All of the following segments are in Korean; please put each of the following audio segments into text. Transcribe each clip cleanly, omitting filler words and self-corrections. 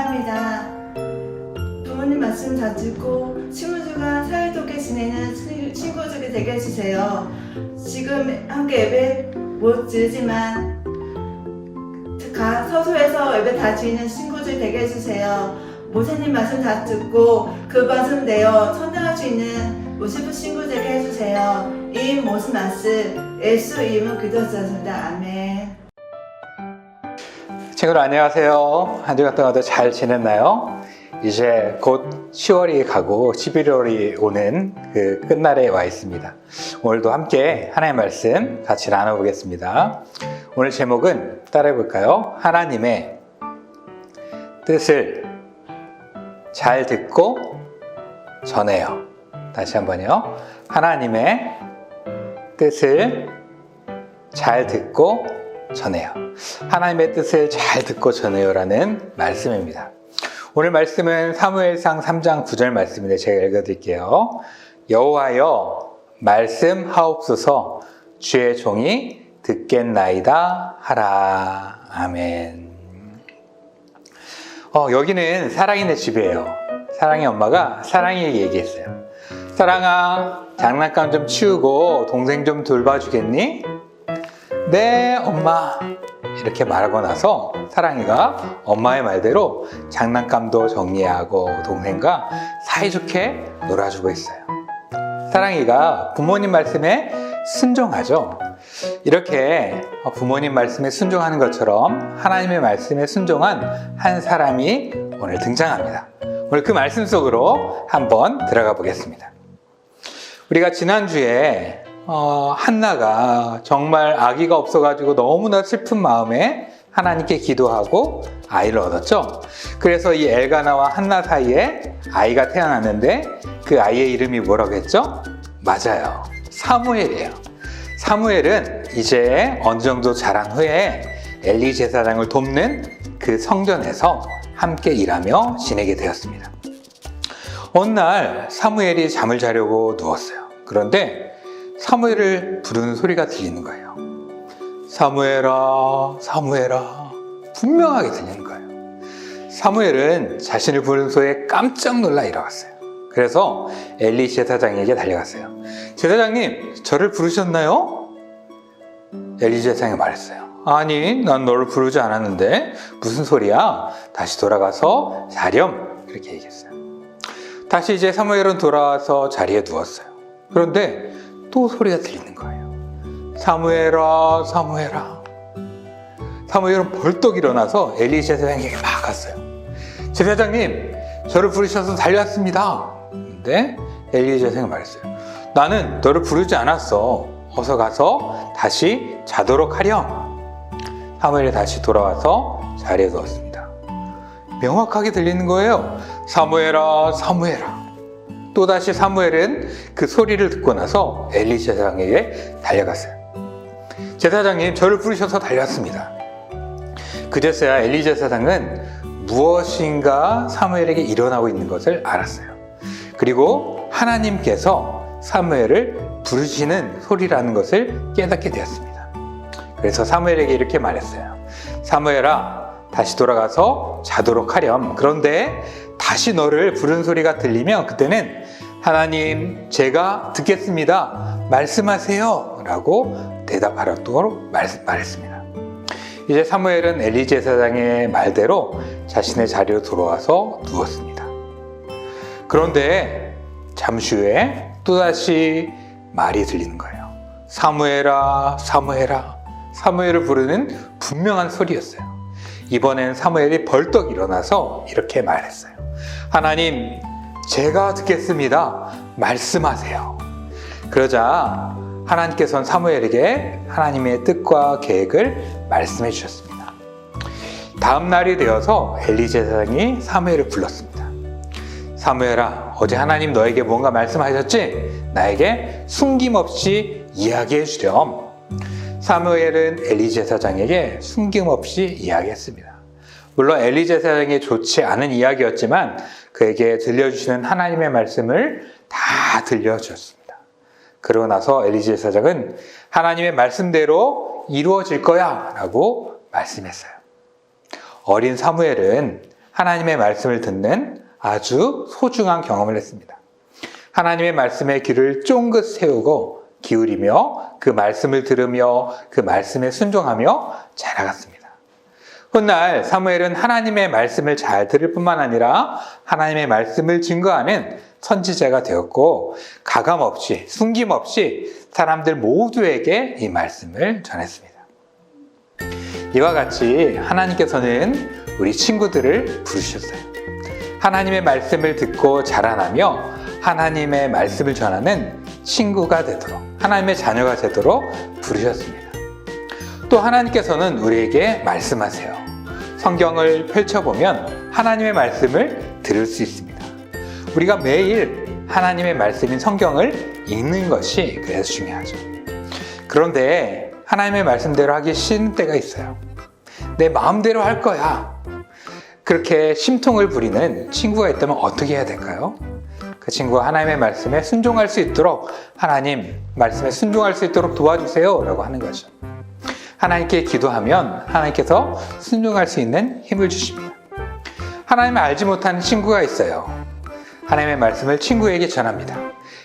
감사합니다. 부모님 말씀 잘 듣고 친구들과 사이좋게 지내는 친구들이 되게 해주세요. 지금 함께 예배 못 드리지만 서소에서 예배 다 드리는 친구들이 되게 해주세요. 목사님 말씀 다 듣고 그 말씀대로 선택할 수 있는 모습 친구들에게 해주세요. 이 모든 말씀 예수 이름으로 기도드렸습니다. 아멘. 친구들 안녕하세요. 한 주 동안도 잘 지냈나요? 이제 곧 10월이 가고 11월이 오는 그 끝날에 와 있습니다. 오늘도 함께 하나님의 말씀 같이 나눠보겠습니다. 오늘 제목은 따라해 볼까요? 하나님의 뜻을 잘 듣고 전해요. 다시 한번요. 하나님의 뜻을 잘 듣고 전해요. 하나님의 뜻을 잘 듣고 전해요 라는 말씀입니다. 오늘 말씀은 사무엘상 3장 9절 말씀인데 제가 읽어드릴게요. 여호와여 말씀하옵소서 주의 종이 듣겠나이다 하라. 아멘. 여기는 사랑이네 집이에요. 사랑이 엄마가 사랑이에게 얘기했어요. 사랑아, 장난감 좀 치우고 동생 좀 돌봐주겠니? 네, 엄마. 이렇게 말하고 나서 사랑이가 엄마의 말대로 장난감도 정리하고 동생과 사이좋게 놀아주고 있어요. 사랑이가 부모님 말씀에 순종하죠. 이렇게 부모님 말씀에 순종하는 것처럼 하나님의 말씀에 순종한 한 사람이 오늘 등장합니다. 오늘 그 말씀 속으로 한번 들어가 보겠습니다. 우리가 지난주에 한나가 정말 아기가 없어가지고 너무나 슬픈 마음에 하나님께 기도하고 아이를 얻었죠. 그래서 이 엘가나와 한나 사이에 아이가 태어났는데 그 아이의 이름이 뭐라고 했죠? 맞아요. 사무엘이에요. 사무엘은 이제 어느 정도 자란 후에 엘리 제사장을 돕는 그 성전에서 함께 일하며 지내게 되었습니다. 어느 날 사무엘이 잠을 자려고 누웠어요. 그런데 사무엘을 부르는 소리가 들리는 거예요. 사무엘아, 사무엘아, 분명하게 들리는 거예요. 사무엘은 자신을 부르는 소리에 깜짝 놀라 일어났어요. 그래서 엘리 제사장에게 달려갔어요. 제사장님, 저를 부르셨나요? 엘리 제사장이 말했어요. 아니, 난 너를 부르지 않았는데 무슨 소리야? 다시 돌아가서 자렴. 이렇게 얘기했어요. 다시 이제 사무엘은 돌아와서 자리에 누웠어요. 그런데 또 소리가 들리는 거예요. 사무엘아, 사무엘아. 사무엘은 벌떡 일어나서 엘리 제사장에게 막 갔어요. 제사장님, 저를 부르셔서 달려왔습니다. 근데 엘리 제사장이 말했어요. 나는 너를 부르지 않았어. 어서 가서 다시 자도록 하렴. 사무엘이 다시 돌아와서 자리에 누웠습니다. 명확하게 들리는 거예요. 사무엘아, 사무엘아. 또다시 사무엘은 그 소리를 듣고 나서 엘리 제사장에게 달려갔어요. 제사장님, 저를 부르셔서 달려왔습니다. 그제서야 엘리 제사장은 무엇인가 사무엘에게 일어나고 있는 것을 알았어요. 그리고 하나님께서 사무엘을 부르시는 소리라는 것을 깨닫게 되었습니다. 그래서 사무엘에게 이렇게 말했어요. 사무엘아, 다시 돌아가서 자도록 하렴. 그런데 다시 너를 부르는 소리가 들리면 그때는 하나님, 제가 듣겠습니다. 말씀하세요. 라고 대답하도록 말했습니다. 이제 사무엘은 엘리 제사장의 말대로 자신의 자리로 돌아와서 누웠습니다. 그런데 잠시 후에 또다시 말이 들리는 거예요. 사무엘아, 사무엘아. 사무엘을 부르는 분명한 소리였어요. 이번엔 사무엘이 벌떡 일어나서 이렇게 말했어요. 하나님, 제가 듣겠습니다. 말씀하세요. 그러자 하나님께서는 사무엘에게 하나님의 뜻과 계획을 말씀해 주셨습니다. 다음 날이 되어서 엘리 제사장이 사무엘을 불렀습니다. 사무엘아, 어제 하나님 너에게 뭔가 말씀하셨지? 나에게 숨김없이 이야기해 주렴. 사무엘은 엘리 제사장에게 숨김없이 이야기했습니다. 물론 엘리 제사장이 좋지 않은 이야기였지만 그에게 들려주시는 하나님의 말씀을 다 들려주었습니다. 그러고 나서 엘리 제사장은 하나님의 말씀대로 이루어질 거야 라고 말씀했어요. 어린 사무엘은 하나님의 말씀을 듣는 아주 소중한 경험을 했습니다. 하나님의 말씀에 귀를 쫑긋 세우고 기울이며 그 말씀을 들으며 그 말씀에 순종하며 자라갔습니다. 훗날 사무엘은 하나님의 말씀을 잘 들을 뿐만 아니라 하나님의 말씀을 증거하는 선지자가 되었고, 가감없이 숨김없이 사람들 모두에게 이 말씀을 전했습니다. 이와 같이 하나님께서는 우리 친구들을 부르셨어요. 하나님의 말씀을 듣고 자라나며 하나님의 말씀을 전하는 친구가 되도록, 하나님의 자녀가 되도록 부르셨습니다. 또 하나님께서는 우리에게 말씀하세요. 성경을 펼쳐보면 하나님의 말씀을 들을 수 있습니다. 우리가 매일 하나님의 말씀인 성경을 읽는 것이 그래서 중요하죠. 그런데 하나님의 말씀대로 하기 싫은 때가 있어요. 내 마음대로 할 거야. 그렇게 심통을 부리는 친구가 있다면 어떻게 해야 될까요? 그 친구가 하나님의 말씀에 순종할 수 있도록, 하나님 말씀에 순종할 수 있도록 도와주세요 라고 하는 거죠. 하나님께 기도하면 하나님께서 순종할 수 있는 힘을 주십니다. 하나님을 알지 못하는 친구가 있어요. 하나님의 말씀을 친구에게 전합니다.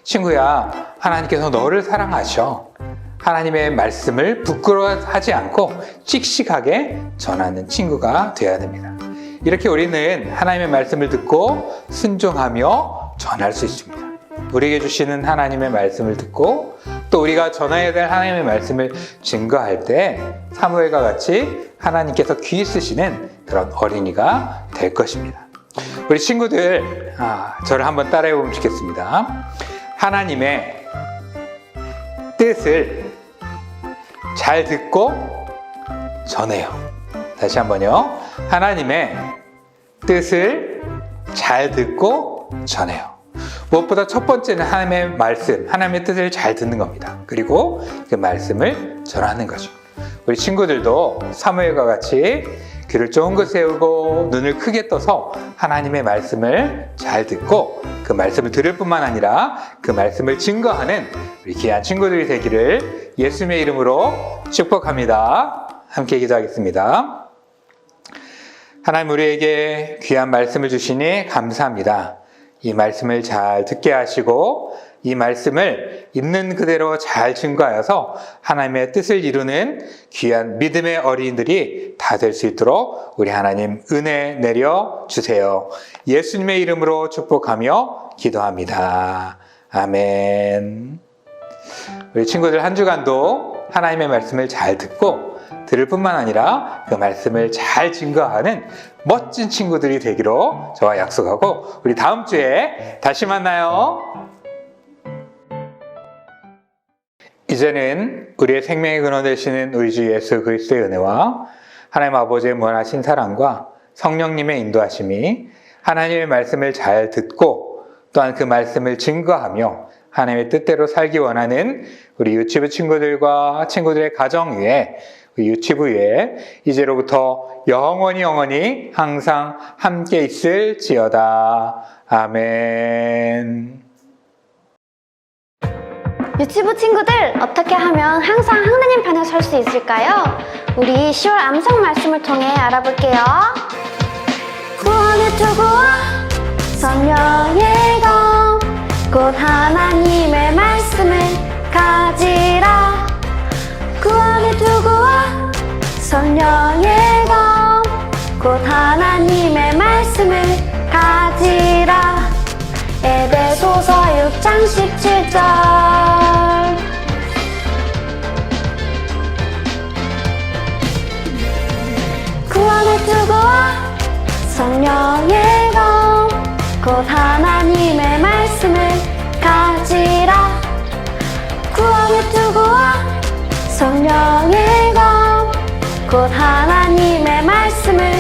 친구야, 하나님께서 너를 사랑하셔. 하나님의 말씀을 부끄러워하지 않고 씩씩하게 전하는 친구가 되어야 됩니다. 이렇게 우리는 하나님의 말씀을 듣고 순종하며 전할 수 있습니다. 우리에게 주시는 하나님의 말씀을 듣고 또 우리가 전해야 될 하나님의 말씀을 증거할 때 사무엘과 같이 하나님께서 귀 쓰시는 그런 어린이가 될 것입니다. 우리 친구들, 저를 한번 따라해 보면 좋겠습니다. 하나님의 뜻을 잘 듣고 전해요. 다시 한번요. 하나님의 뜻을 잘 듣고 전해요. 무엇보다 첫 번째는 하나님의 말씀, 하나님의 뜻을 잘 듣는 겁니다. 그리고 그 말씀을 전하는 거죠. 우리 친구들도 사무엘과 같이 귀를 쫑긋 세우고 눈을 크게 떠서 하나님의 말씀을 잘 듣고 그 말씀을 들을 뿐만 아니라 그 말씀을 증거하는 우리 귀한 친구들이 되기를 예수님의 이름으로 축복합니다. 함께 기도하겠습니다. 하나님, 우리에게 귀한 말씀을 주시니 감사합니다. 이 말씀을 잘 듣게 하시고 이 말씀을 있는 그대로 잘 증거하여서 하나님의 뜻을 이루는 귀한 믿음의 어린이들이 다 될 수 있도록 우리 하나님 은혜 내려 주세요. 예수님의 이름으로 축복하며 기도합니다. 아멘. 우리 친구들 한 주간도 하나님의 말씀을 잘 듣고 들을 뿐만 아니라 그 말씀을 잘 증거하는 멋진 친구들이 되기로 저와 약속하고 우리 다음 주에 다시 만나요. 이제는 우리의 생명의 근원 되시는 우리 주 예수 그리스도의 은혜와 하나님 아버지의 무한하신 사랑과 성령님의 인도하심이 하나님의 말씀을 잘 듣고 또한 그 말씀을 증거하며 하나님의 뜻대로 살기 원하는 우리 유치부 친구들과 친구들의 가정 위에, 우리 유치부 위에 이제로부터 영원히 항상 함께 있을지어다. 아멘. 유치부 친구들, 어떻게 하면 항상 하나님 편에 설 수 있을까요? 우리 10월 암송 말씀을 통해 알아볼게요. 구원의 투구와 성령의 검, 곧 하나님의 말씀을 가지라. 구원의 투구와 성령의 검, 곧 하나님의 말씀을 가지라. 에베소서 6장 17절. 구원의 투구와 성령의 검, 곧 하나님의 말씀을 가지라. 구원의 투구와 성령의 검, 곧 하나님의 말씀을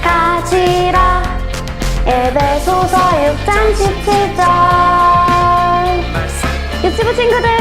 가지라. 에베소서 6장 17절. 유치부 친구들,